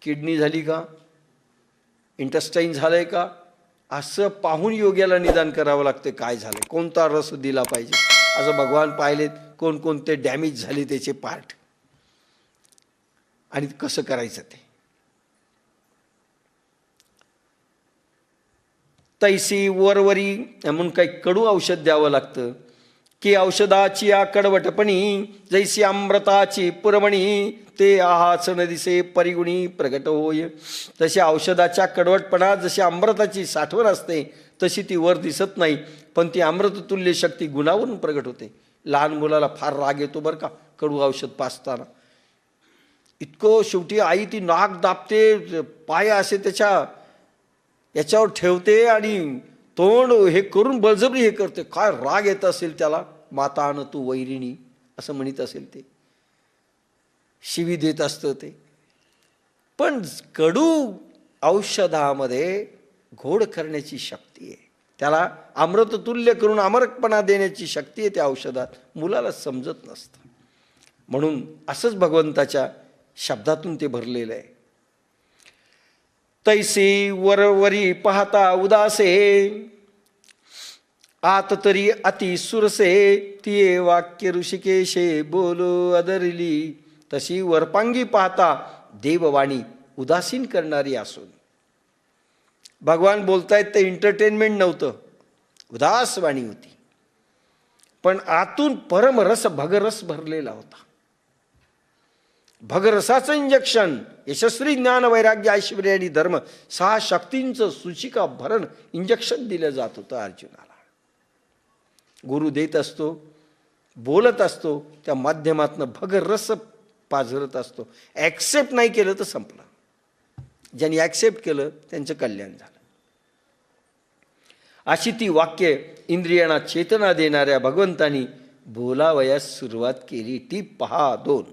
Kidney झाली का, intestine झालंय का, असं पाहून योग्याला निदान करावं लागतं काय झालं, कोणता रस दिला पाहिजे. असं भगवान पाहिलेत कोणकोणते डॅमेज झाले त्याचे पार्ट आणि कसं करायचं ते. तैसी वरवरी म्हणून काही कडू औषध द्यावं लागतं की औषधाची या कडवटपणी जैसी अमृताची पुरवणी ते आहासन दिसे परिगुणी प्रगट होय. तशी औषधाच्या कडवटपणात जशी अमृताची साठवण असते तशी ती वर दिसत नाही, पण ती अमृततुल्य शक्ती गुणावरून प्रगट होते. लहान मुलाला फार राग येतो बरं का कडू औषध पाजताना. इतकं शेवटी आई ती नाक दाबते, पाय असे त्याच्या याच्यावर ठेवते आणि तोंड हे करून बळजबरी हे करते. काय राग येत असेल त्याला. माता आण तू वैरिणी असं म्हणत असेल ते, शिवी देत असतं ते. पण कडू औषधामध्ये घोड करण्याची शक्ती आहे, त्याला अमृततुल्य करून अमरपणा देण्याची शक्ती आहे त्या औषधात. मुलाला समजत नसतं. म्हणून असंच भगवंताच्या शब्दातून ते भरलेलं आहे. तैसी वरवरी पाहता उदासे आत तरी अति सुरसे तिये वाक्य ऋषिकेशे बोलो अदरली. तशी वरपांगी पाहता देववाणी उदासीन करणारी असून. भगवान बोलतायत ते एंटरटेनमेंट नव्हतं, उदास वाणी होती, पण आतून परमरस भगरस भरलेला होता. भगरसाचं इंजेक्शन, यशस्वी ज्ञान वैराग्य ऐश्वर्य आणि धर्म 6 शक्तींचं सूचिका भरण इंजेक्शन दिलं जात होतं अर्जुनाला. गुरु देत असतो, बोलत असतो, त्या माध्यमातनं भगरस पाझरत असतो. ॲक्सेप्ट नाही केलं तर संपलं. ज्यांनी ॲक्सेप्ट केलं त्यांचं कल्याण झालं. अशी ती वाक्य इंद्रियांना चेतना देणाऱ्या भगवंतानी बोलावयास सुरुवात केली. टीप पहा 2.